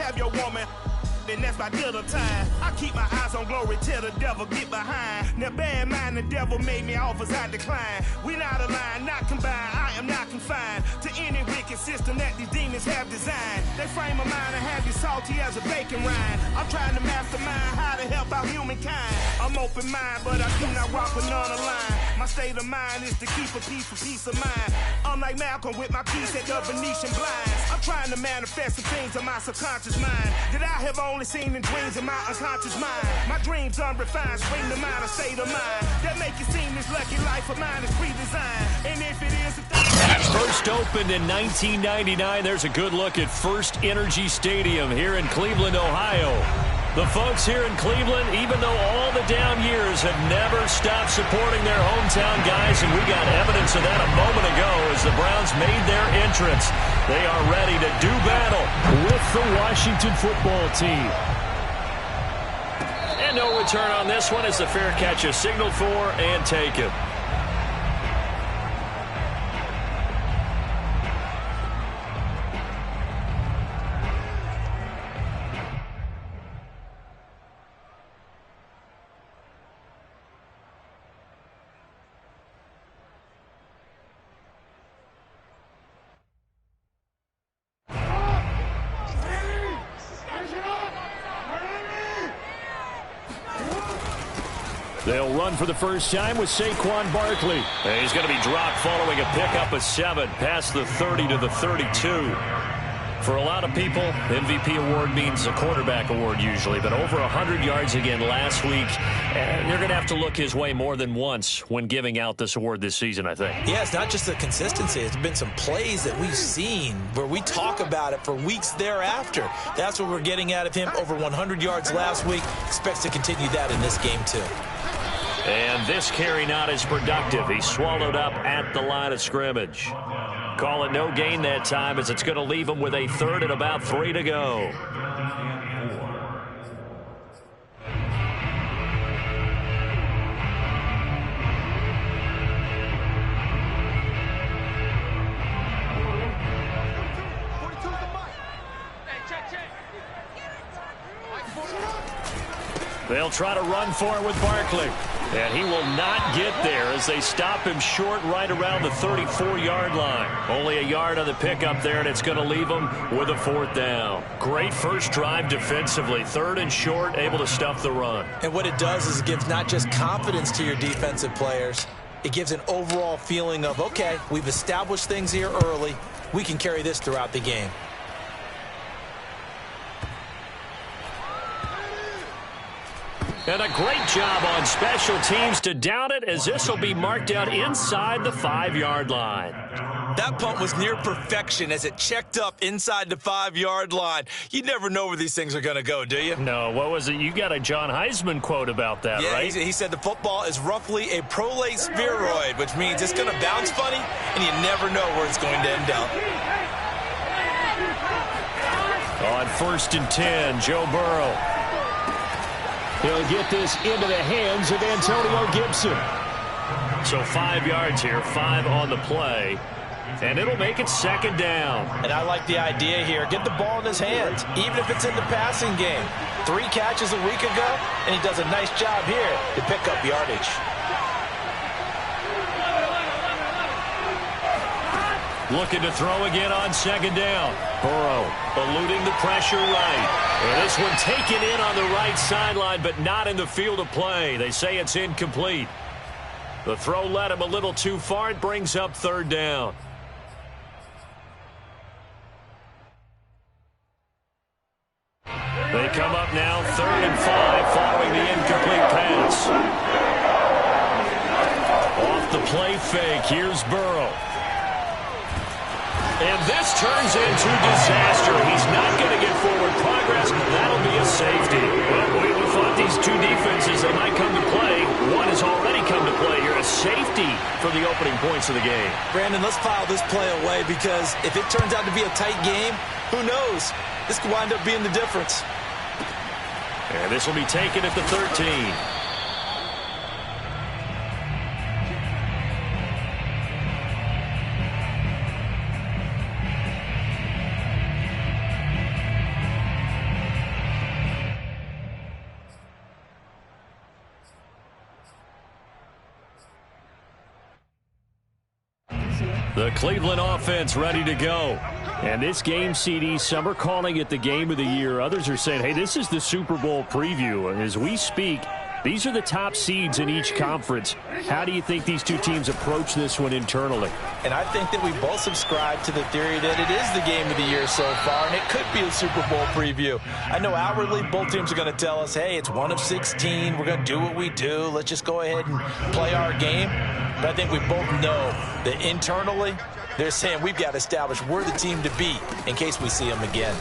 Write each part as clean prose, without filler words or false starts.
have your woman, and that's my dinner time. I keep my eyes on glory till the devil get behind. Now bear in mind the devil made me offers I decline. We not aligned, not combined, I am not confined to any wicked system that these demons have designed. They frame a mind and have you salty as a bacon rind. I'm trying to mastermind how to help out humankind. I'm open mind, but I do not walk with none aligned. My state of mind is to keep a peace for peace of mind. I'm like Malcolm with my piece at the Venetian blinds. I'm trying to manifest the things in my subconscious mind that I have only seen in dreams in my unconscious mind. My dreams unrefined, spring to mind, a state of mind that make it seem this lucky life of mine is pre-designed. And if it is, first opened in 1999, there's a good look at First Energy Stadium here in Cleveland, Ohio. The folks here in Cleveland, even though all the down years, have never stopped supporting their hometown guys, and we got evidence of that a moment ago as the Browns made their entrance. They are ready to do battle with the Washington football team. And no return on this one as the fair catch is signaled for and taken. They'll run for the first time with Saquon Barkley. And he's going to be dropped following a pickup of 7 past the 30 to the 32. For a lot of people, MVP award means a quarterback award usually, but over 100 yards again last week. And they're going to have to look his way more than once when giving out this award this season, I think. Yeah, it's not just the consistency. It's been some plays that we've seen where we talk about it for weeks thereafter. That's what we're getting out of him. Over 100 yards last week. Expects to continue that in this game, too. And this carry not as productive. He swallowed up at the line of scrimmage. Call it no gain that time as it's going to leave him with a third and about 3 to go. They'll try to run for it with Barkley. And he will not get there as they stop him short right around the 34-yard line. Only a yard on the pickup there, and it's going to leave him with a 4th down. Great first drive defensively. 3rd and short, able to stuff the run. And what it does is it gives not just confidence to your defensive players, it gives an overall feeling of, okay, we've established things here early. We can carry this throughout the game. And a great job on special teams to down it as this will be marked out inside the 5-yard line. That punt was near perfection as it checked up inside the 5-yard line. You never know where these things are going to go, do you? No, what was it? You got a John Heisman quote about that, yeah, right? He said the football is roughly a prolate spheroid, which means it's going to bounce funny, and you never know where it's going to end up. On 1st and 10, Joe Burrow. He'll get this into the hands of Antonio Gibson. So 5 yards here, 5 on the play. And it'll make it 2nd down. And I like the idea here. Get the ball in his hands, even if it's in the passing game. 3 catches a week ago, and he does a nice job here to pick up yardage. Looking to throw again on 2nd down. Burrow eluding the pressure right. And this one taken in on the right sideline, but not in the field of play. They say it's incomplete. The throw led him a little too far. It brings up 3rd down. They come up now 3rd and 5 following the incomplete pass. Off the play fake, here's Burrow. And this turns into disaster. He's not going to get forward progress. That'll be a safety. Well, we thought these two defenses, they might come to play. One has already come to play here. A safety for the opening points of the game. Brandon, let's file this play away because if it turns out to be a tight game, who knows? This could wind up being the difference. And this will be taken at the 13. The Cleveland offense ready to go. And this game, CD, some are calling it the game of the year. Others are saying, hey, this is the Super Bowl preview. And as we speak, these are the top seeds in each conference. How do you think these two teams approach this one internally? And I think that we both subscribe to the theory that it is the game of the year so far, and it could be a Super Bowl preview. I know outwardly both teams are going to tell us, hey, it's 1 of 16. We're going to do what we do. Let's just go ahead and play our game. But I think we both know that internally, they're saying we've got to establish we're the team to beat in case we see them again.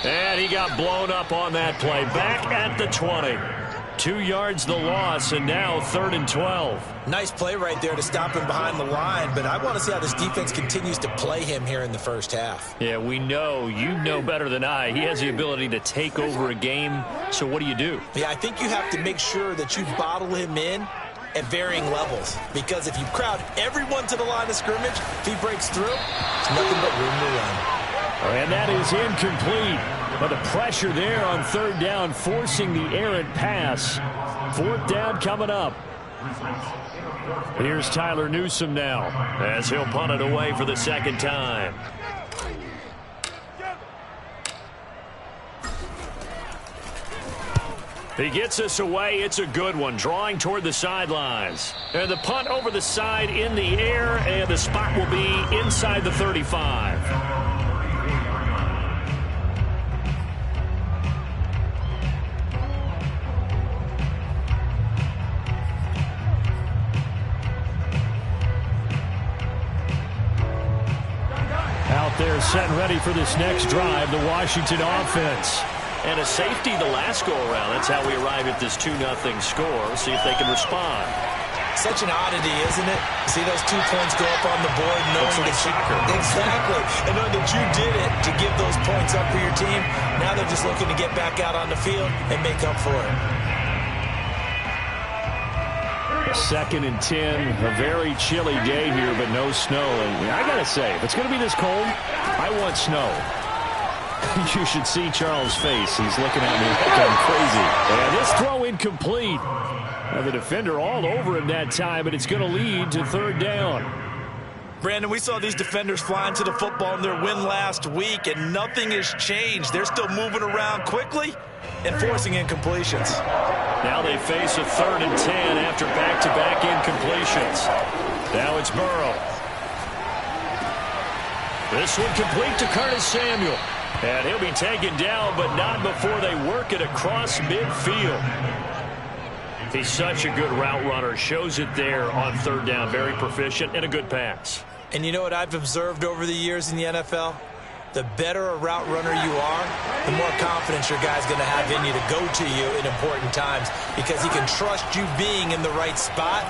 And he got blown up on that play. Back at the 20. 2 yards the loss, and now 3rd and 12. Nice play right there to stop him behind the line, but I want to see how this defense continues to play him here in the first half. Yeah, we know, you know better than I, he has the ability to take over a game, so what do you do? Yeah, I think you have to make sure that you bottle him in at varying levels, because if you crowd everyone to the line of scrimmage, if he breaks through, it's nothing but room to run. And that is incomplete. But the pressure there on 3rd down, forcing the errant pass. 4th down coming up. Here's Tyler Newsome now, as he'll punt it away for the 2nd time. He gets us away. It's a good one, drawing toward the sidelines. And the punt over the side in the air, and the spot will be inside the 35. Out there set and ready for this next drive, the Washington offense. And a safety the last go-around. That's how we arrive at this 2-0 score. See if they can respond. Such an oddity, isn't it? See those 2 points go up on the board, knowing like soccer. Exactly. And knowing that you did it to give those points up for your team. Now they're just looking to get back out on the field and make up for it. 2nd and 10, a very chilly day here, but no snow. And I got to say, if it's going to be this cold, I want snow. You should see Charles' face. He's looking at me like I'm crazy. And this throw incomplete. Now the defender all over him that time, but it's going to lead to 3rd down. Brandon, we saw these defenders flying to the football in their win last week, and nothing has changed. They're still moving around quickly and forcing incompletions. Now they face a 3rd and 10 after back-to-back incompletions. Now it's Burrow. This one complete to Curtis Samuel. And he'll be taken down, but not before they work it across midfield. He's such a good route runner. Shows it there on 3rd down. Very proficient and a good pass. And you know what I've observed over the years in the NFL? The better a route runner you are, the more confidence your guy's going to have in you to go to you in important times, because he can trust you being in the right spot,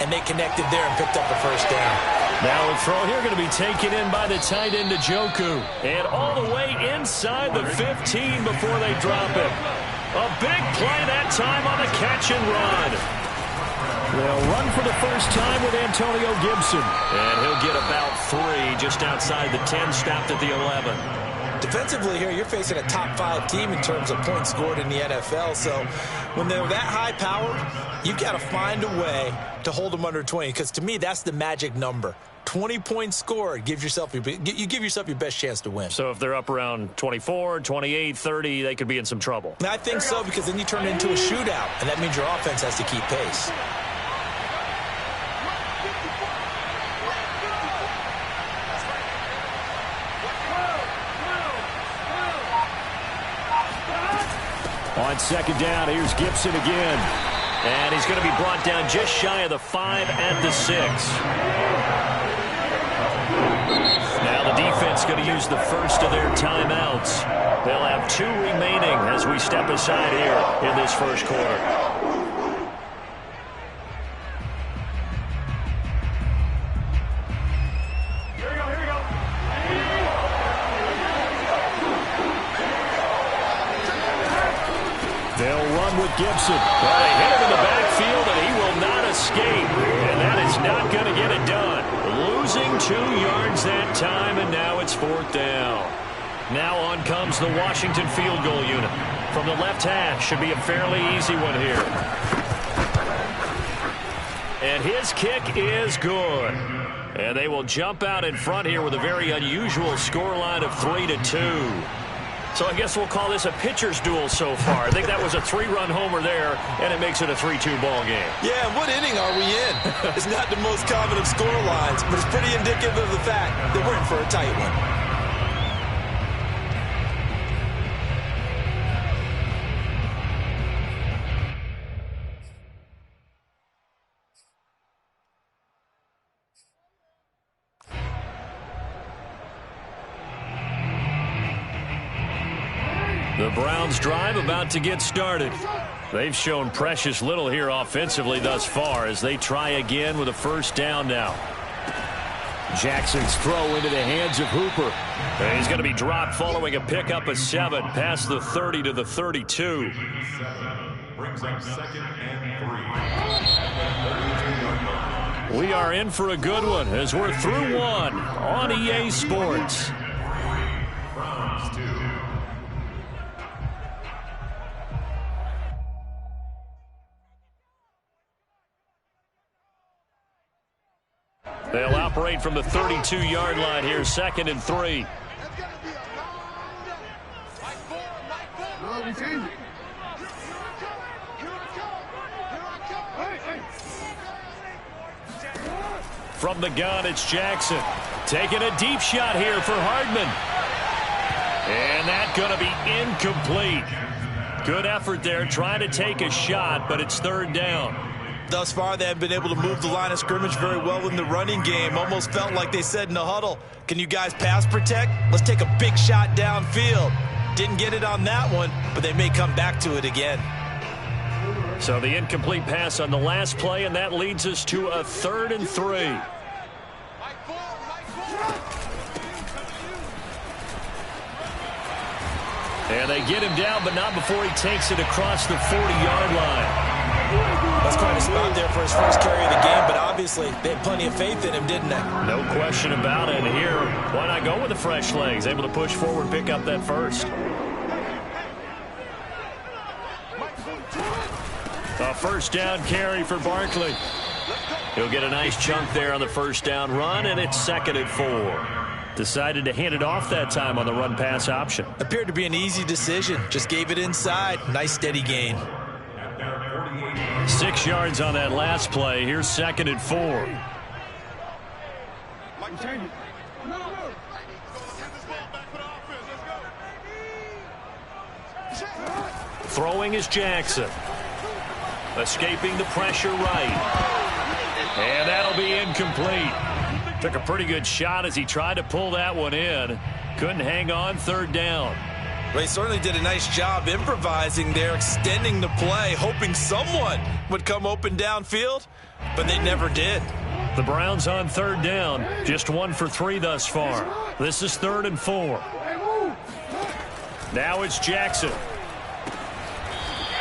and they connected there and picked up the 1st down. Now the throw here going to be taken in by the tight end Njoku. And all the way inside the 15 before they drop it. A big play that time on the catch and run. They'll run for the first time with Antonio Gibson. And he'll get about 3 just outside the 10, stopped at the 11. Defensively here, you're facing a top 5 team in terms of points scored in the NFL. So when they're that high-powered, you've got to find a way to hold them under 20. Because to me, that's the magic number. 20 points scored, you give yourself your best chance to win. So if they're up around 24, 28, 30, they could be in some trouble. I think so, because then you turn it into a shootout, and that means your offense has to keep pace. On 2nd down, here's Gibson again. And he's going to be brought down just shy of the 5 at the 6. Now the defense going to use the first of their timeouts. They'll have 2 remaining as we step aside here in this first quarter. They'll run with Gibson. Well, they hit him in the backfield, and he will not escape. And that is not going to get it done. Losing 2 yards that time, and now it's 4th down. Now on comes the Washington field goal unit. From the left hash, should be a fairly easy one here. And his kick is good. And they will jump out in front here with a very unusual scoreline of 3-2. So I guess we'll call this a pitcher's duel so far. I think that was a 3-run homer there, and it makes it a 3-2 ball game. Yeah, and what inning are we in? It's not the most common of score lines, but it's pretty indicative of the fact that we're in for a tight one. The Browns' drive about to get started. They've shown precious little here offensively thus far as they try again with a first down now. Jackson's throw into the hands of Hooper. And he's going to be dropped following a pickup of 7 past the 30 to the 32. Brings up 2nd and 3. We are in for a good one as we're through one on EA Sports. Browns 2. They'll operate from the 32-yard line here, 2nd and 3. From the gun, it's Jackson. Taking a deep shot here for Hardman. And that's going to be incomplete. Good effort there, trying to take a shot, but it's 3rd down. Thus far, they have been able to move the line of scrimmage very well in the running game. Almost felt like they said in the huddle, can you guys pass protect? Let's take a big shot downfield. Didn't get it on that one, but they may come back to it again. So the incomplete pass on the last play, and that leads us to a 3rd and 3. And they get him down, but not before he takes it across the 40-yard line. That's quite a spot there for his first carry of the game, but obviously they had plenty of faith in him, didn't they? No question about it. And here, why not go with the fresh legs? Able to push forward, pick up that first. A first down carry for Barkley. He'll get a nice chunk there on the first down run, and it's 2nd and 4. Decided to hand it off that time on the run-pass option. Appeared to be an easy decision. Just gave it inside. Nice steady gain. 6 yards on that last play. Here's 2nd and 4. Throwing is Jackson. Escaping the pressure right. And that'll be incomplete. Took a pretty good shot as he tried to pull that one in. Couldn't hang on, 3rd down. Well, he certainly did a nice job improvising there, extending the play, hoping someone would come open downfield, but they never did. The Browns on 3rd down, just 1 for 3 thus far. This is 3rd and 4. Now it's Jackson.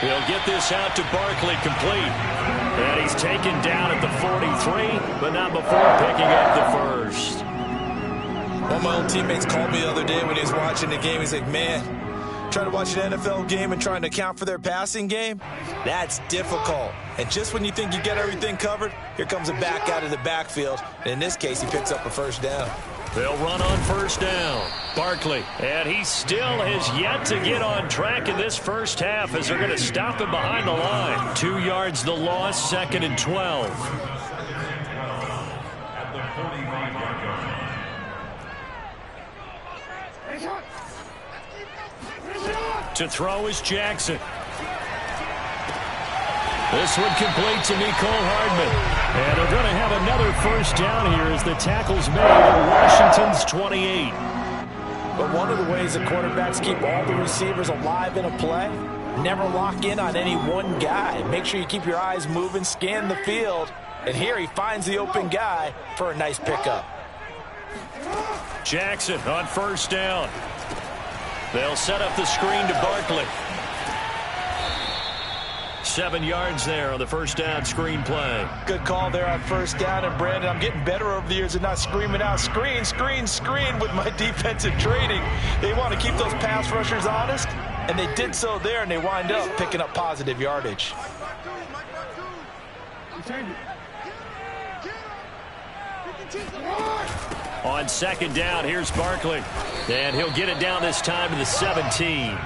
He'll get this out to Barkley, complete. And he's taken down at the 43, but not before picking up the first. One of my old teammates called me the other day when he was watching the game. He's like, man, trying to watch an NFL game and trying to account for their passing game, that's difficult. And just when you think you get everything covered, here comes a back out of the backfield. And in this case, he picks up a first down. They'll run on first down. Barkley, and he still has yet to get on track in this first half as they're going to stop him behind the line. 2 yards the loss, 2nd and 12. To throw is Jackson. This one complete to Mecole Hardman. And they're going to have another first down here as the tackle's made at Washington's 28. But one of the ways that quarterbacks keep all the receivers alive in a play, never lock in on any one guy. Make sure you keep your eyes moving, scan the field. And here he finds the open guy for a nice pickup. Jackson on first down. They'll set up the screen to Barkley. 7 yards there on the first down screen play. Good call there on first down. And Brandon, I'm getting better over the years at not screaming out screen, screen, screen with my defensive training. They want to keep those pass rushers honest, and they did so there, and they wind up picking up positive yardage. On second down, here's Barkley. And he'll get it down this time to the 17.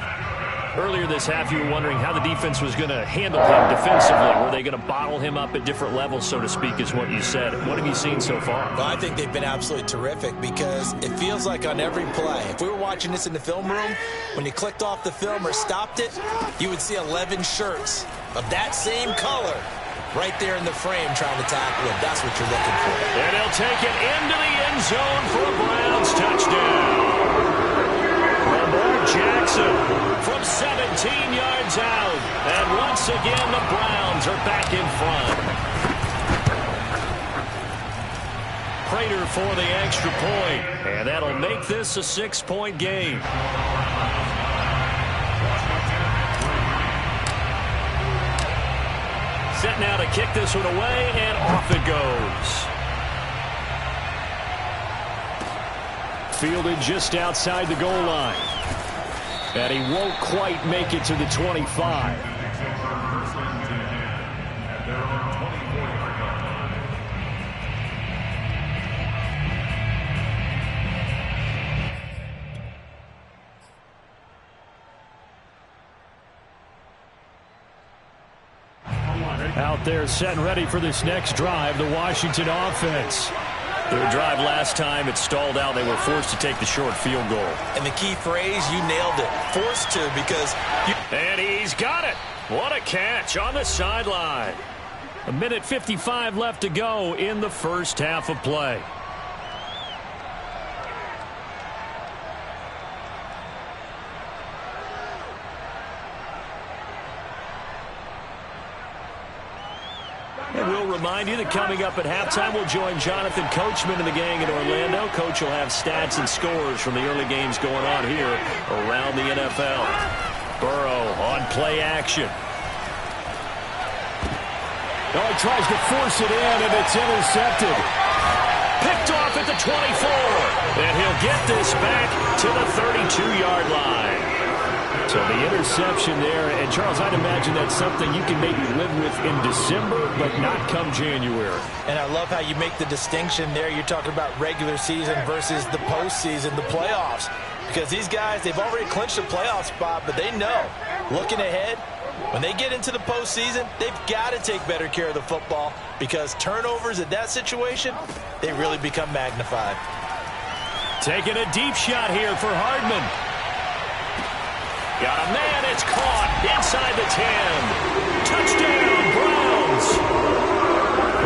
Earlier this half, you were wondering how the defense was going to handle him defensively. Were they going to bottle him up at different levels, so to speak, is what you said. What have you seen so far? Well, I think they've been absolutely terrific because it feels like on every play, if we were watching this in the film room, when you clicked off the film or stopped it, you would see 11 shirts of that same color right there in the frame trying to tackle him. That's what you're looking for. And he'll take it into the end zone for a Browns touchdown. Jackson from 17 yards out. And once again, the Browns are back in front. Prater for the extra point. And that'll make this a 6-point game. Set now to kick this one away, and off it goes. Fielded just outside the goal line. And he won't quite make it to the 25. Out there set and ready for this next drive, the Washington offense. Their drive last time, it stalled out. They were forced to take the short field goal. And the key phrase, you nailed it. Forced to because... And he's got it. What a catch on the sideline. 1:55 left to go in the first half of play. And we'll remind you that coming up at halftime, we'll join Jonathan Coachman and the gang in Orlando. Coach will have stats and scores from the early games going on here around the NFL. Burrow on play action. Oh, he tries to force it in, and it's intercepted. Picked off at the 24. And he'll get this back to the 32-yard line. So the interception there, and Charles, I'd imagine that's something you can maybe live with in December, but not come January. And I love how you make the distinction there. You're talking about regular season versus the postseason, the playoffs. Because these guys, they've already clinched a playoff spot, but they know, looking ahead, when they get into the postseason, they've got to take better care of the football because turnovers in that situation, they really become magnified. Taking a deep shot here for Hardman. Got a man, it's caught inside the 10. Touchdown, Browns.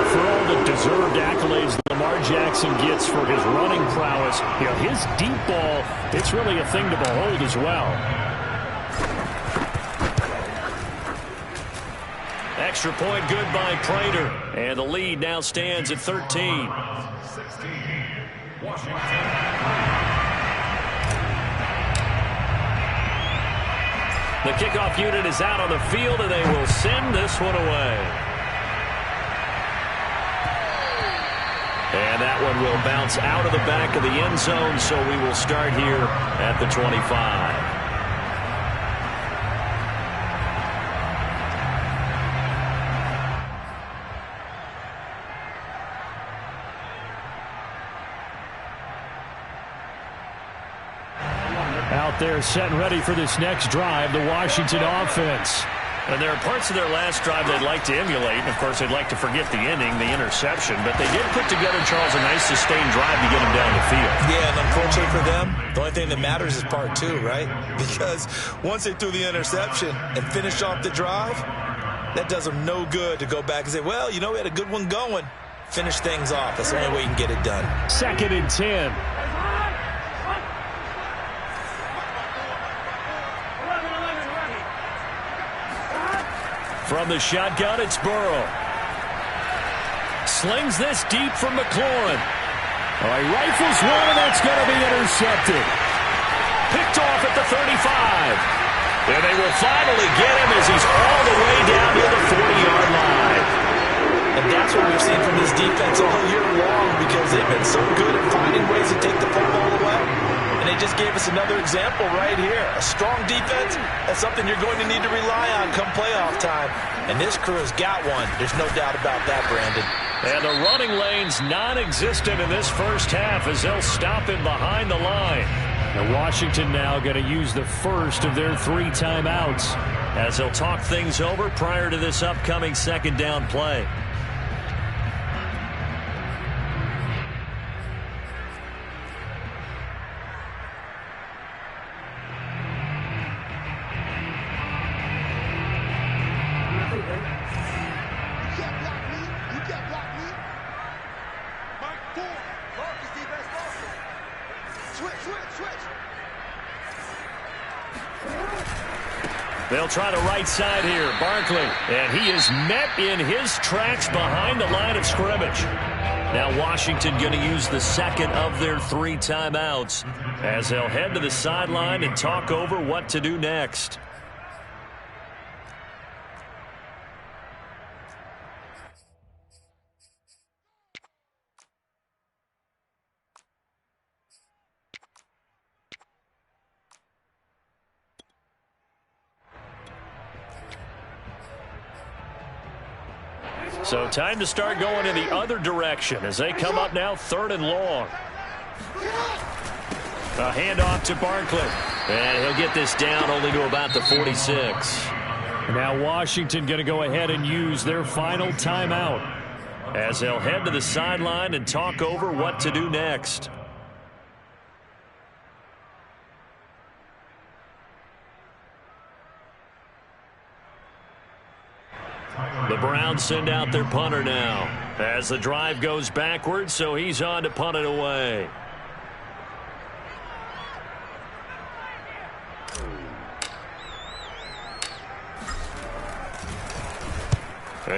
For all the deserved accolades Lamar Jackson gets for his running prowess, you know, his deep ball, it's really a thing to behold as well. Extra point good by Prater. And the lead now stands at 13. 16, Washington. The kickoff unit is out on the field, and they will send this one away. And that one will bounce out of the back of the end zone, so we will start here at the 25. Out there set and ready for this next drive, the Washington offense. And there are parts of their last drive they'd like to emulate. And, of course, they'd like to forget the inning, the interception. But they did put together, Charles, a nice sustained drive to get them down the field. Yeah, and unfortunately for them, the only thing that matters is part two, right? Because once they threw the interception and finished off the drive, that does them no good to go back and say, well, you know, we had a good one going. Finish things off. That's the only way you can get it done. 2nd and 10. From the shotgun, it's Burrow. Slings this deep from McLaurin. Oh, he rifles one, and that's going to be intercepted. Picked off at the 35. And they will finally get him as he's all the way down to the 40-yard line. And that's what we've seen from this defense all year long because they've been so good at finding ways to take the football away. And they just gave us another example right here. A strong defense, that's something you're going to need to rely on come playoff time. And this crew has got one. There's no doubt about that, Brandon. And the running lane's non-existent in this first half as they'll stop him behind the line. And Washington now going to use the first of their 3 timeouts as they'll talk things over prior to this upcoming second down play. They'll try the right side here. Barkley. And he is met in his tracks behind the line of scrimmage. Now Washington going to use the second of their 3 timeouts as they'll head to the sideline and talk over what to do next. So time to start going in the other direction as they come up now 3rd and long. A handoff to Barkley. And he'll get this down only to about the 46. Now Washington going to go ahead and use their final timeout as they'll head to the sideline and talk over what to do next. The Browns send out their punter now as the drive goes backwards, so he's on to punt it away.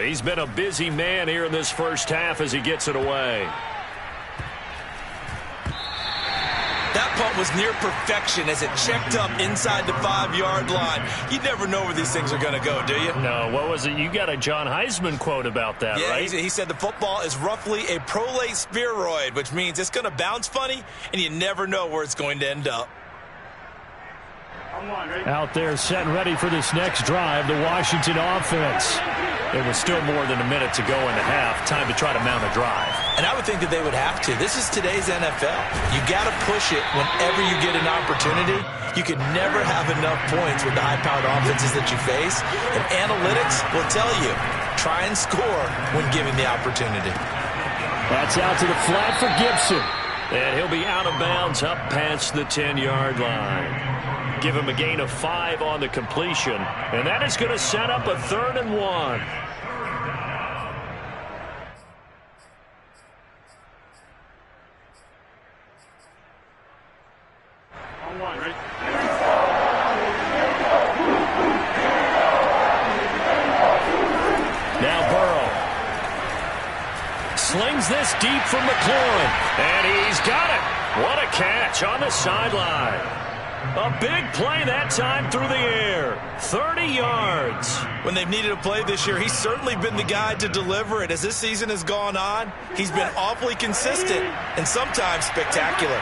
He's been a busy man here in this first half as he gets it away. That punt was near perfection as it checked up inside the 5-yard line. You never know where these things are going to go, do you? No, what was it? You got a John Heisman quote about that, right? Yeah, he said the football is roughly a prolate spheroid, which means it's going to bounce funny, and you never know where it's going to end up. Out there set and ready for this next drive, the Washington offense. It was still more than a minute to go in the half. Time to try to mount a drive. And I would think that they would have to. This is today's NFL. You got to push it whenever you get an opportunity. You can never have enough points with the high-powered offenses that you face. And analytics will tell you, try and score when given the opportunity. That's out to the flat for Gibson. And he'll be out of bounds up past the 10-yard line. Give him a gain of 5 on the completion. And that is going to set up a 3rd and 1. Now Burrow slings this deep from McLaurin. And he's got it. What a catch on the sideline. A big play that time through the air. 30 yards. When they've needed a play this year, he's certainly been the guy to deliver it. As this season has gone on, he's been awfully consistent and sometimes spectacular.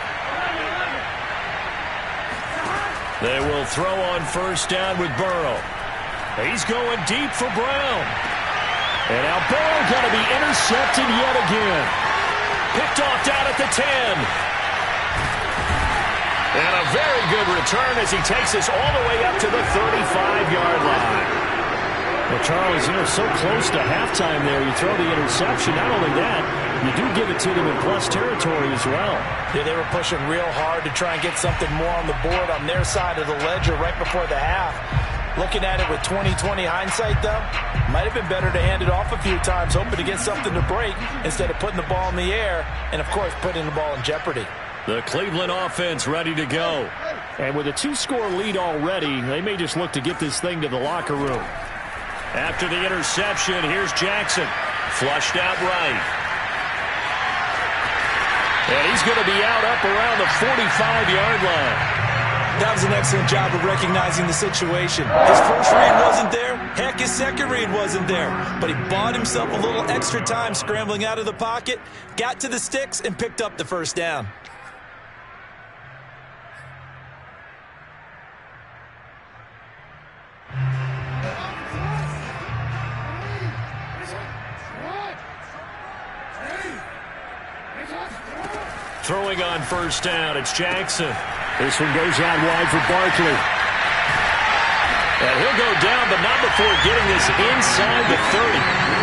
They will throw on first down with Burrow. He's going deep for Brown. And now Burrow going to be intercepted yet again. Picked off down at the 10. And a very good return as he takes us all the way up to the 35-yard line. Well, Charles, so close to halftime there. You throw the interception. Not only that, you do give it to them in plus territory as well. Yeah, they were pushing real hard to try and get something more on the board on their side of the ledger right before the half. Looking at it with 20/20 hindsight, though, might have been better to hand it off a few times, hoping to get something to break instead of putting the ball in the air and, of course, putting the ball in jeopardy. The Cleveland offense ready to go. And with a 2-score lead already, they may just look to get this thing to the locker room. After the interception, here's Jackson. Flushed out right. And he's going to be out up around the 45-yard line. That was an excellent job of recognizing the situation. His first read wasn't there. Heck, his second read wasn't there. But he bought himself a little extra time scrambling out of the pocket, got to the sticks, and picked up the first down. throwing on first down. It's Jackson. This one goes out wide for Barkley. And he'll go down, but not before getting this inside the 30.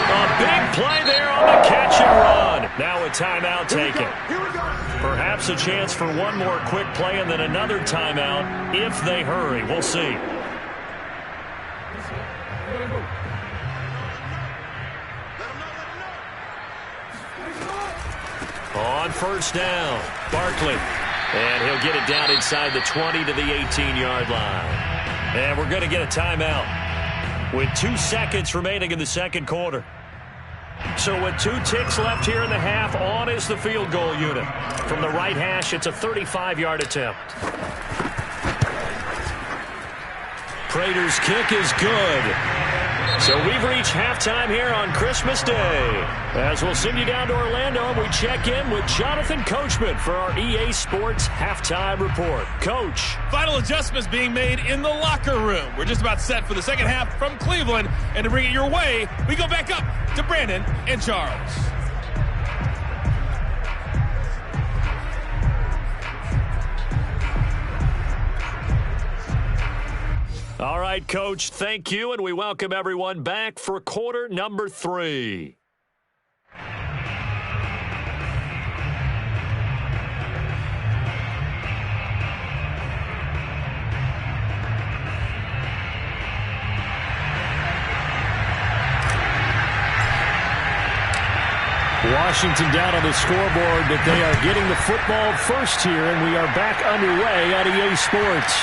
A big play there on the catch and run. Now a timeout taken. Perhaps a chance for one more quick play and then another timeout if they hurry. We'll see. On first down, Barkley. And he'll get it down inside the 20 to the 18-yard line. And we're going to get a timeout with 2 seconds remaining in the second quarter. So with 2 ticks left here in the half, on is the field goal unit. From the right hash, it's a 35-yard attempt. Prater's kick is good. So we've reached halftime here on Christmas Day. As we'll send you down to Orlando, and we check in with Jonathan Coachman for our EA Sports Halftime Report. Coach. Final adjustments being made in the locker room. We're just about set for the second half from Cleveland. And to bring it your way, we go back up to Brandon and Charles. All right, Coach, thank you, and we welcome everyone back for quarter number 3. Washington down on the scoreboard, but they are getting the football first here, and we are back underway at EA Sports.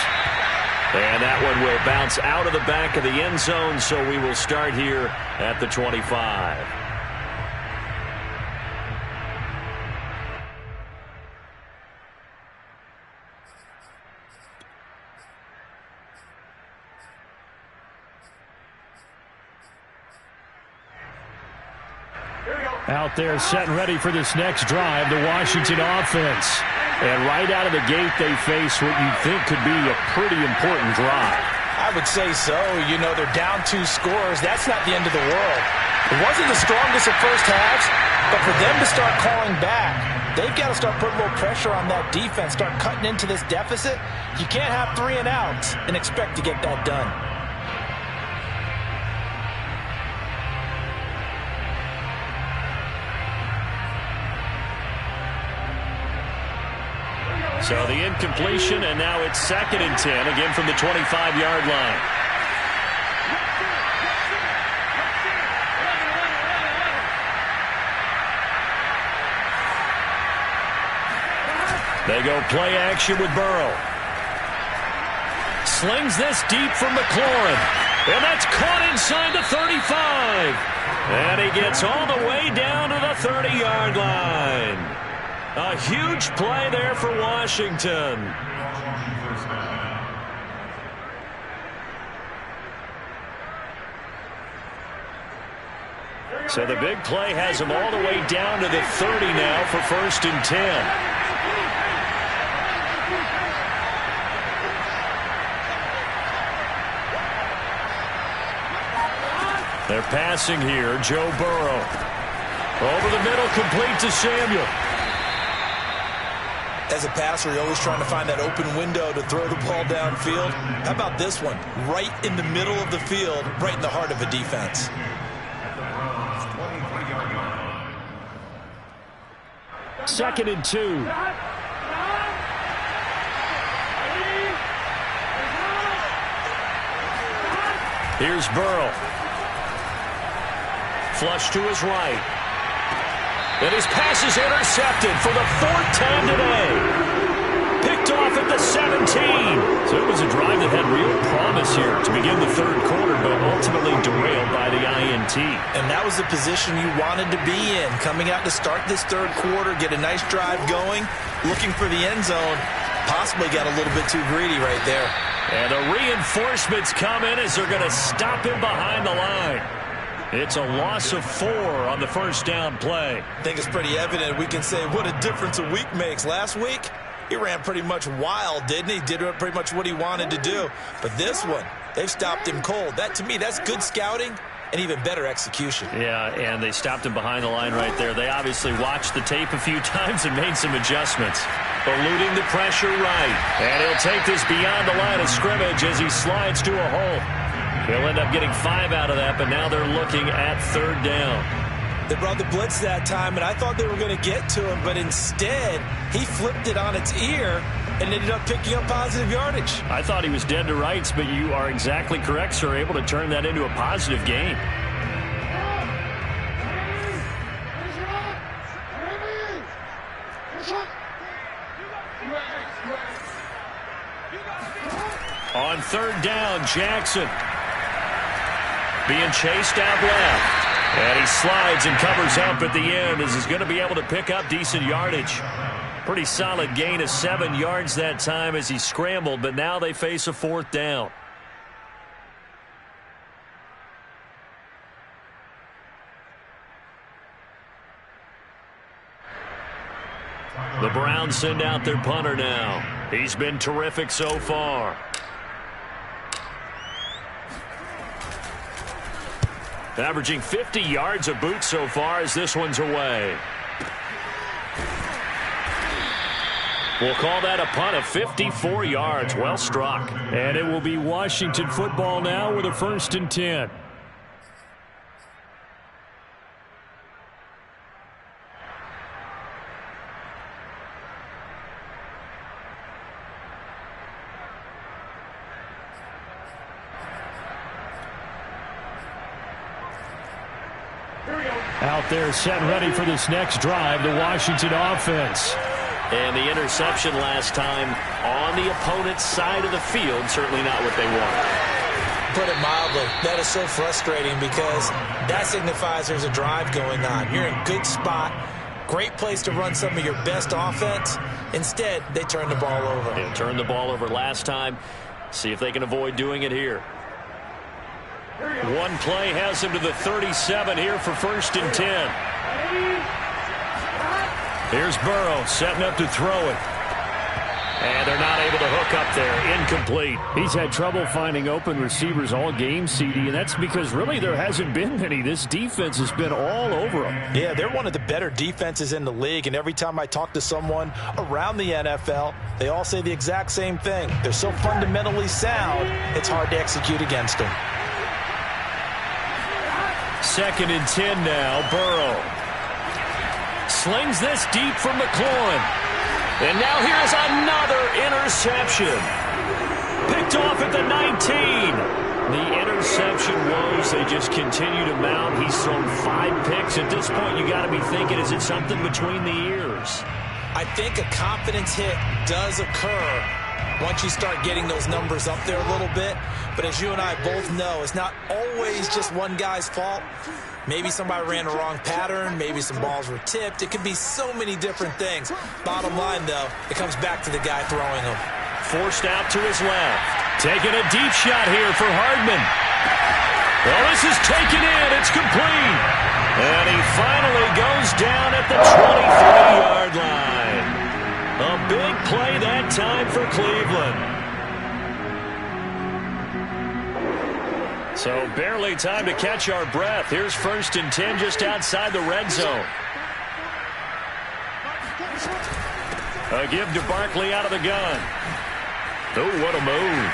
And that one will bounce out of the back of the end zone, so we will start here at the 25. Out there set and ready for this next drive, the Washington offense. And right out of the gate, they face what you'd think could be a pretty important drive. I would say so. You know, they're down 2 scores. That's not the end of the world. It wasn't the strongest of first halves, but for them to start calling back, they've got to start putting a little pressure on that defense, start cutting into this deficit. You can't have 3 and outs and expect to get that done. So the incompletion, and now it's 2nd and 10, again from the 25-yard line. They go play action with Burrow. Slings this deep from McLaurin. And that's caught inside the 35. And he gets all the way down to the 30-yard line. A huge play there for Washington. So the big play has him all the way down to the 30 now for 1st and 10. They're passing here. Joe Burrow. Over the middle, complete to Samuel. As a passer, you're always trying to find that open window to throw the ball downfield. How about this one? Right in the middle of the field, right in the heart of a defense. Second and 2. Here's Burrow. Flush to his right. And his pass is intercepted for the 4th time today. Picked off at the 17. So it was a drive that had real promise here to begin the 3rd quarter, but ultimately derailed by the INT. And that was the position you wanted to be in. Coming out to start this 3rd quarter, get a nice drive going, looking for the end zone. Possibly got a little bit too greedy right there. And the reinforcements come in as they're going to stop him behind the line. It's a loss of 4 on the 1st down play. I think it's pretty evident. We can say what a difference a week makes. Last week, he ran pretty much wild, didn't he? Did pretty much what he wanted to do. But this one, they've stopped him cold. That, to me, that's good scouting and even better execution. Yeah, and they stopped him behind the line right there. They obviously watched the tape a few times and made some adjustments. Eluding the pressure right. And he'll take this beyond the line of scrimmage as he slides to a hole. He'll end up getting 5 out of that, but now they're looking at 3rd down. They brought the blitz that time, and I thought they were going to get to him, but instead he flipped it on its ear and ended up picking up positive yardage. I thought he was dead to rights, but you are exactly correct, sir, able to turn that into a positive gain. On 3rd down, Jackson being chased out left. And he slides and covers up at the end as he's going to be able to pick up decent yardage. Pretty solid gain of 7 yards that time as he scrambled, but now they face a 4th down. The Browns send out their punter now. He's been terrific so far. Averaging 50 yards a boot so far as this one's away. We'll call that a punt of 54 yards. Well struck. And it will be Washington football now with a 1st and 10. Out there set and ready for this next drive, the Washington offense. And the interception last time on the opponent's side of the field, certainly not what they want. Put it mildly, that is so frustrating because that signifies there's a drive going on. You're in good spot, great place to run some of your best offense. Instead, they turn the ball over. They turned the ball over last time. See if they can avoid doing it here. One play has him to the 37 here for 1st and 10. Here's Burrow setting up to throw it. And they're not able to hook up there. Incomplete. He's had trouble finding open receivers all game, CD, and that's because really there hasn't been many. This defense has been all over them. Yeah, they're one of the better defenses in the league, and every time I talk to someone around the NFL, they all say the exact same thing. They're so fundamentally sound, it's hard to execute against them. 2nd and 10 now, Burrow. Slings this deep from McLaurin. And now here's another interception. Picked off at the 19. The interception woes, they just continue to mount. He's thrown 5 picks. At this point, you got to be thinking, is it something between the ears? I think a confidence hit does occur once you start getting those numbers up there a little bit. But as you and I both know, it's not always just one guy's fault. Maybe somebody ran the wrong pattern. Maybe some balls were tipped. It could be so many different things. Bottom line, though, it comes back to the guy throwing them. Forced out to his left. Taking a deep shot here for Hardman. Well, this is taken in. It's complete. And he finally goes down at the 23-yard line. A big play that time for Cleveland. So barely time to catch our breath. Here's 1st and 10 just outside the red zone. A give to Barkley out of the gun. Oh, what a move.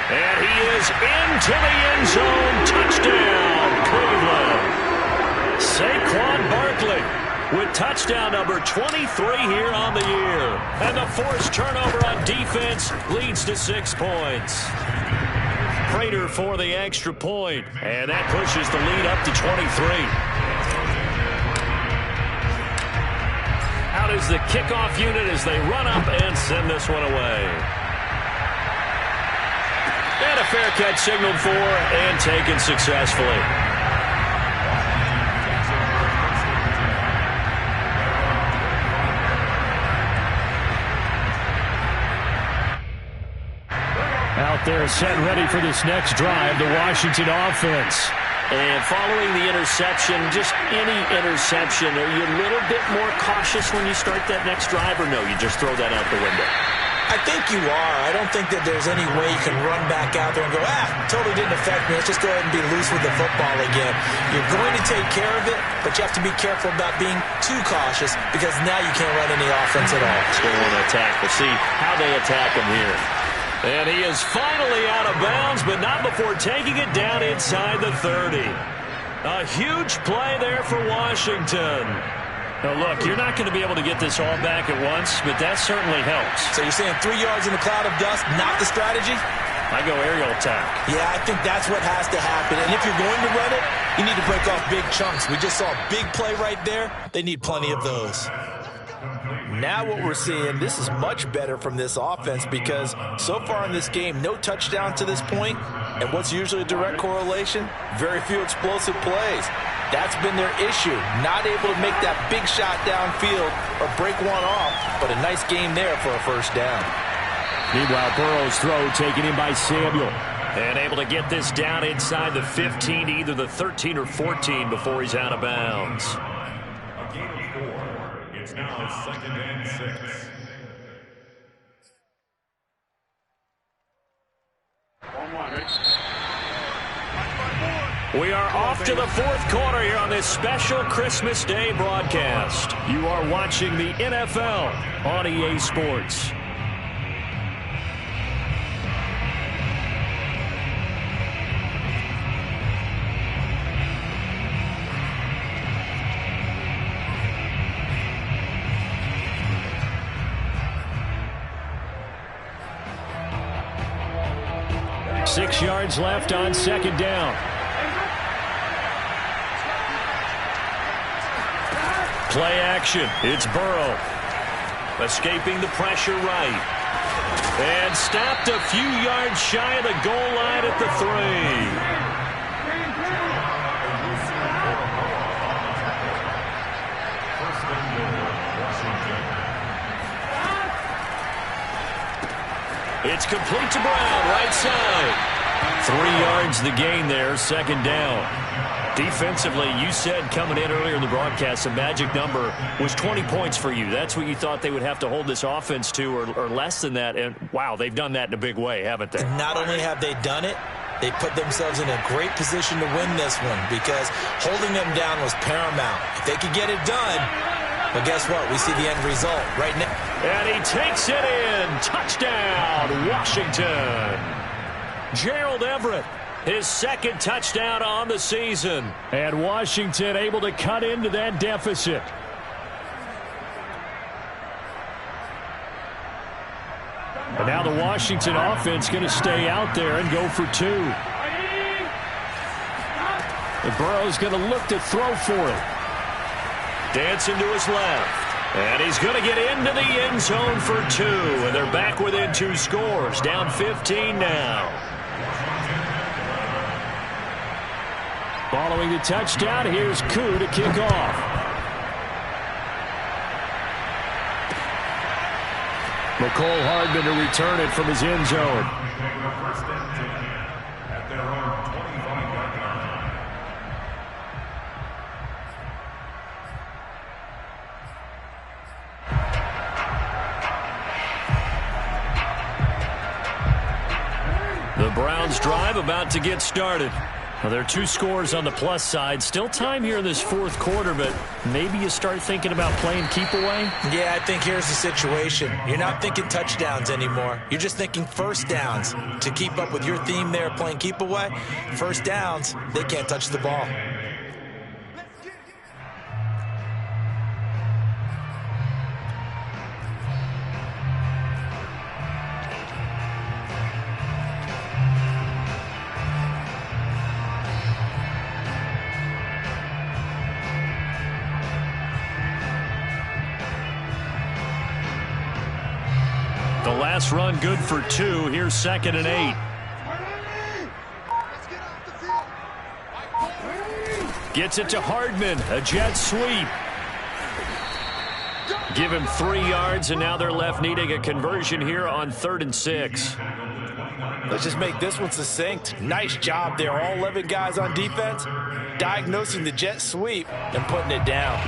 And he is into the end zone. Touchdown, Cleveland. Saquon Barkley with touchdown number 23 here on the year. And the forced turnover on defense leads to 6 points. Prater for the extra point, and that pushes the lead up to 23. Out is the kickoff unit as they run up and send this one away. And a fair catch signaled for and taken successfully. Out there set ready for this next drive, the Washington offense. And following the interception, just any interception, are you a little bit more cautious when you start that next drive, or no, you just throw that out the window? I think you are. I don't think that there's any way you can run back out there and go, totally didn't affect me. Let's just go ahead and be loose with the football again. You're going to take care of it, but you have to be careful about being too cautious because now you can't run any offense at all. Let's go on an attack. We'll see how they attack him here. And he is finally out of bounds, but not before taking it down inside the 30. A huge play there for Washington. Now, look, you're not going to be able to get this all back at once, but that certainly helps. So you're saying 3 yards in a cloud of dust, not the strategy? I go aerial attack. Yeah, I think that's what has to happen. And if you're going to run it, you need to break off big chunks. We just saw a big play right there. They need plenty of those. Now what we're seeing, this is much better from this offense because so far in this game, no touchdown to this point. And what's usually a direct correlation? Very few explosive plays. That's been their issue. Not able to make that big shot downfield or break one off, but a nice game there for a first down. Meanwhile, Burrow's throw taken in by Samuel. And able to get this down inside the 15, either the 13 or 14 before he's out of bounds. A gain of 4. It's now 2nd and 6. We are off to the fourth quarter here on this special Christmas Day broadcast. You are watching the NFL on EA Sports. Six yards left on second down. Play action. It's Burrow. Escaping the pressure right. And stopped a few yards shy of the goal line at the 3. It's complete to Brown, right side. 3 yards the gain there, second down. Defensively, you said coming in earlier in the broadcast, the magic number was 20 points for you. That's what you thought they would have to hold this offense to or less than that. And, wow, they've done that in a big way, haven't they? Not only have they done it, they put themselves in a great position to win this one because holding them down was paramount. If they could get it done, but guess what? We see the end result right now. And he takes it in. Touchdown, Washington. Gerald Everett, his second touchdown on the season. And Washington able to cut into that deficit. And now the Washington offense going to stay out there and go for 2. And Burrow's going to look to throw for it. Dancing to his left. And he's going to get into the end zone for 2. And they're back within 2 scores. Down 15 now. Following the touchdown, here's Koo to kick off. McCole Hardman to return it from his end zone. At their own 25-yard line. The Browns drive about to get started. Well, there are 2 scores on the plus side. Still time here in this fourth quarter, but maybe you start thinking about playing keep away? Yeah, I think here's the situation. You're not thinking touchdowns anymore. You're just thinking first downs. To keep up with your theme there, playing keep away, first downs, they can't touch the ball. The last run good for 2. Here's 2nd and 8. Gets it to Hardman. A jet sweep. Give him 3 yards, and now they're left needing a conversion here on 3rd and 6. Let's just make this one succinct. Nice job there. All 11 guys on defense diagnosing the jet sweep and putting it down.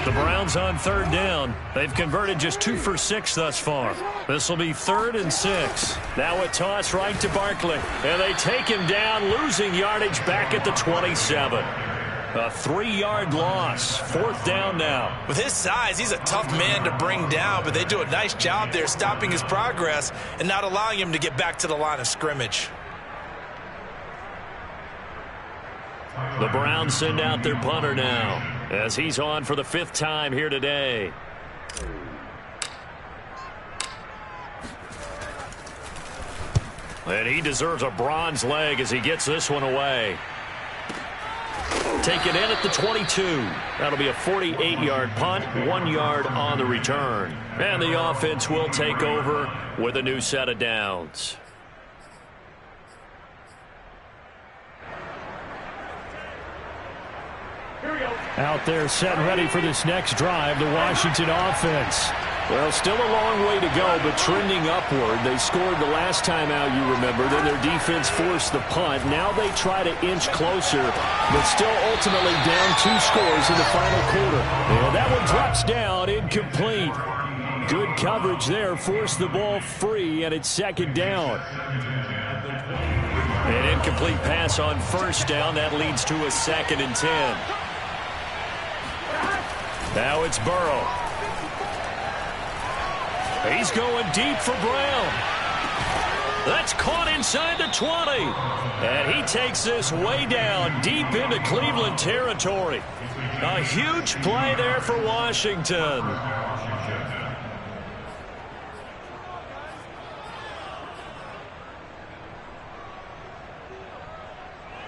The Browns on third down. They've converted just 2 for 6 thus far. This will be 3rd and 6. Now a toss right to Barkley. And they take him down, losing yardage back at the 27. A 3-yard loss. 4th down now. With his size, he's a tough man to bring down, but they do a nice job there stopping his progress and not allowing him to get back to the line of scrimmage. The Browns send out their punter now as he's on for the 5th time here today. And he deserves a bronze leg as he gets this one away. Take it in at the 22. That'll be a 48-yard punt, 1 yard on the return. And the offense will take over with a new set of downs. Out there set and ready for this next drive, the Washington offense. Well, still a long way to go, but trending upward. They scored the last time out, you remember. Then their defense forced the punt. Now they try to inch closer, but still ultimately down 2 scores in the final quarter. And that one drops down, incomplete. Good coverage there, forced the ball free, and it's 2nd down. An incomplete pass on 1st down. That leads to a 2nd and 10. Now it's Burrow. He's going deep for Brown. That's caught inside the 20. And he takes this way down, deep into Cleveland territory. A huge play there for Washington.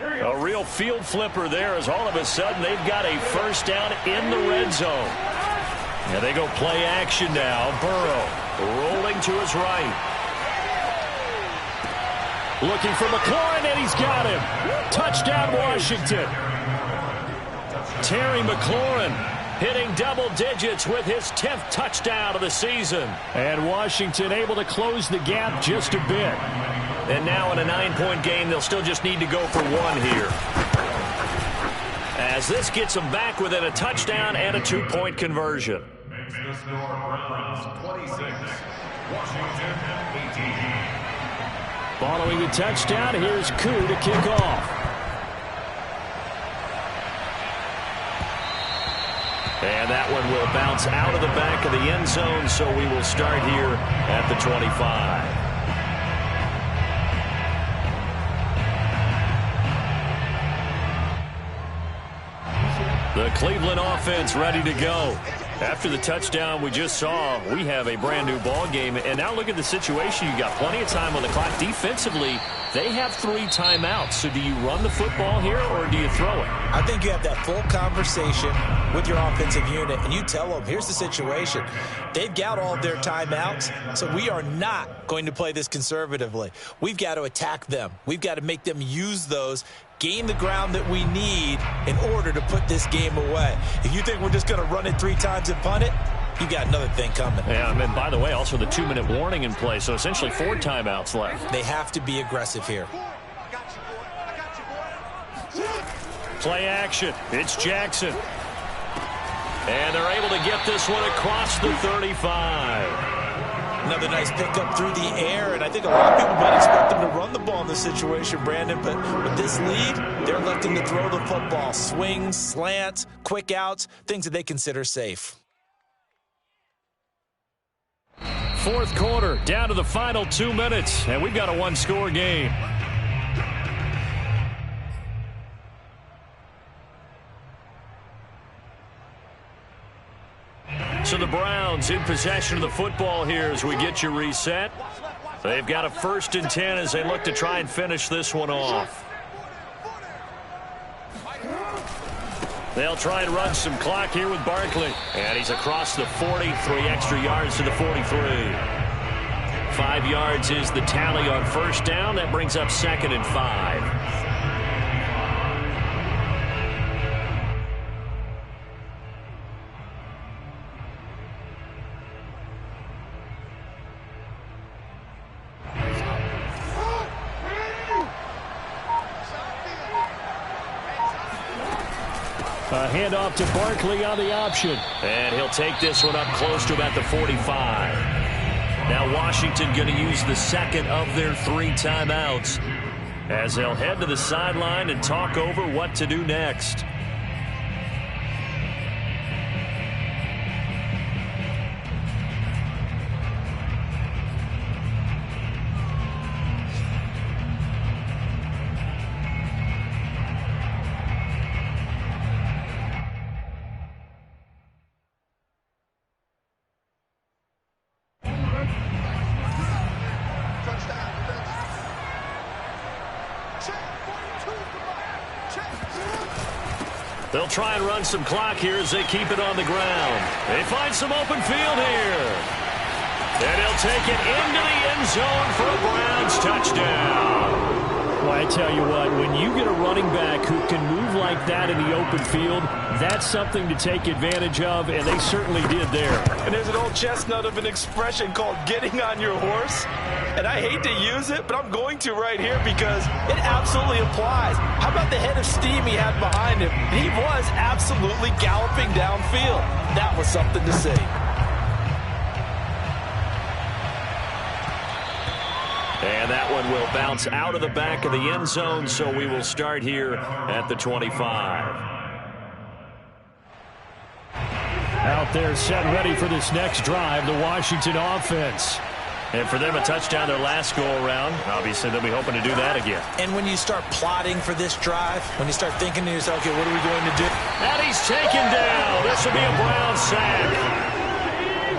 A real field flipper there as all of a sudden they've got a 1st down in the red zone. And they go play action now. Burrow rolling to his right. Looking for McLaurin, and he's got him. Touchdown, Washington. Terry McLaurin hitting double digits with his 10th touchdown of the season. And Washington able to close the gap just a bit. And now in a 9-point game, they'll still just need to go for 1 here. As this gets them back within a touchdown and a 2-point conversion. Makes the score Browns 26, Washington 18. Following the touchdown, here's Koo to kick off. And that one will bounce out of the back of the end zone, so we will start here at the 25. The Cleveland offense ready to go. After the touchdown we just saw, we have a brand new ball game. And now look at the situation. You got plenty of time on the clock. Defensively, they have 3 timeouts. So do you run the football here or do you throw it? I think you have that full conversation with your offensive unit, and you tell them, here's the situation. They've got all their timeouts, so we are not going to play this conservatively. We've got to attack them. We've got to make them use those, gain the ground that we need in order to put this game away. If you think we're just going to run it 3 times and punt it, you got another thing coming. Yeah, and by the way, also the 2-minute warning in play, so essentially 4 timeouts left. They have to be aggressive here. Play action. It's Jackson. And they're able to get this one across the 35. Another nice pickup through the air, and I think a lot of people might expect them to run the ball in this situation, Brandon, but with this lead, they're electing to throw the football. Swings, slants, quick outs, things that they consider safe. 4th quarter, down to the final 2 minutes, and we've got a 1-score game. So the Browns in possession of the football here as we get you reset. They've got a 1st and 10 as they look to try and finish this one off. They'll try and run some clock here with Barkley. And he's across the 40, 3 extra yards to the 43. 5 yards is the tally on 1st down. That brings up 2nd and 5. A handoff to Barkley on the option. And he'll take this one up close to about the 45. Now Washington going to use the second of their 3 timeouts as they'll head to the sideline and talk over what to do next. They'll try and run some clock here as they keep it on the ground. They find some open field here. And he'll take it into the end zone for a Browns touchdown. Well, I tell you what, when you get a running back who can move like that in the open field, that's something to take advantage of, and they certainly did there. And there's an old chestnut of an expression called getting on your horse. And I hate to use it, but I'm going to right here because it absolutely applies. How about the head of steam he had behind him? He was absolutely galloping downfield. That was something to see. And that one will bounce out of the back of the end zone, so we will start here at the 25. Out there set ready for this next drive, the Washington offense. And for them, a touchdown their last go-around. Obviously, they'll be hoping to do that again. And when you start plotting for this drive, when you start thinking to yourself, okay, what are we going to do? And he's taken down. This will be a Brown sack.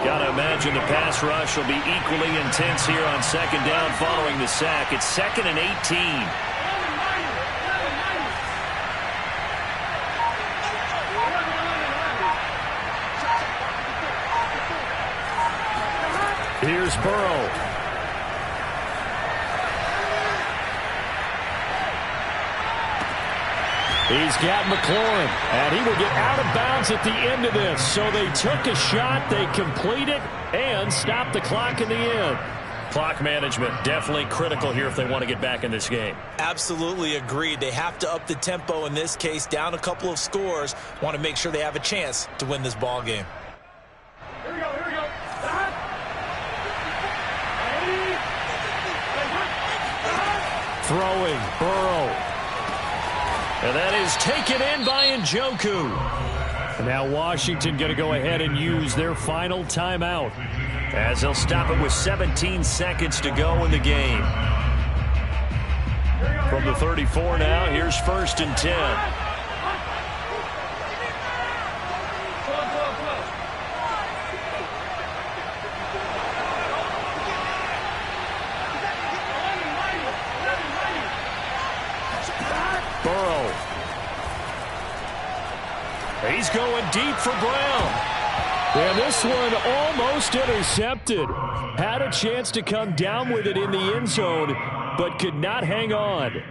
Got to imagine the pass rush will be equally intense here on second down following the sack. It's 2nd and 18. Here's Burrow. He's got McLaurin, and he will get out of bounds at the end of this. So they took a shot, they complete it, and stop the clock in the end. Clock management definitely critical here if they want to get back in this game. Absolutely agreed. They have to up the tempo in this case, down a couple of scores. Want to make sure they have a chance to win this ball game. Here we go, here we go. Throwing, Burrow. And that is taken in by Njoku. And now Washington going to go ahead and use their final timeout, as they'll stop it with 17 seconds to go in the game. From the 34 now, here's 1st and 10. Burrow. He's going deep for Brown. And this one almost intercepted. Had a chance to come down with it in the end zone, but could not hang on.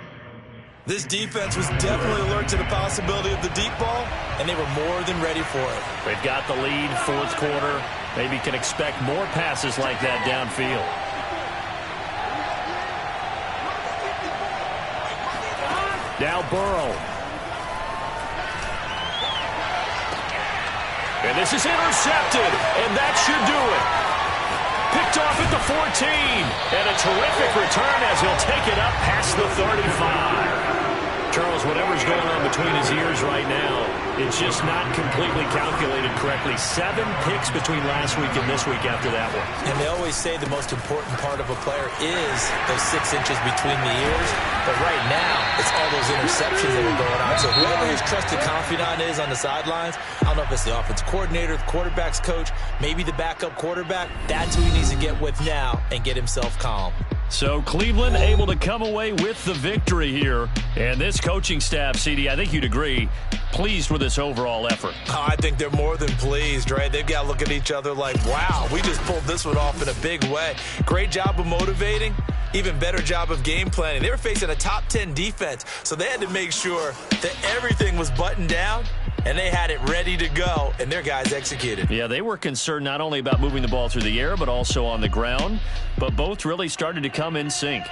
This defense was definitely alert to the possibility of the deep ball, and they were more than ready for it. They've got the lead, 4th quarter. Maybe can expect more passes like that downfield. Now Burrow. And this is intercepted, and that should do it. Picked off at the 14, and a terrific return as he'll take it up past the 35. Charles, whatever's going on between his ears right now, it's just not completely calculated correctly. 7 picks between last week and this week after that one. And they always say the most important part of a player is those 6 inches between the ears. But right now, it's all those interceptions that are going on. So whoever his trusted confidant is on the sidelines, I don't know if it's the offense coordinator, the quarterback's coach, maybe the backup quarterback, that's who he needs to get with now and get himself calm. So Cleveland able to come away with the victory here. And this coaching staff, CD, I think you'd agree, pleased with this overall effort. Oh, I think they're more than pleased, right? They've got to look at each other like, wow, we just pulled this one off in a big way. Great job of motivating. Even better job of game planning. They were facing a top 10 defense, so they had to make sure that everything was buttoned down, and they had it ready to go, and their guys executed. Yeah, they were concerned not only about moving the ball through the air, but also on the ground, but both really started to come in sync.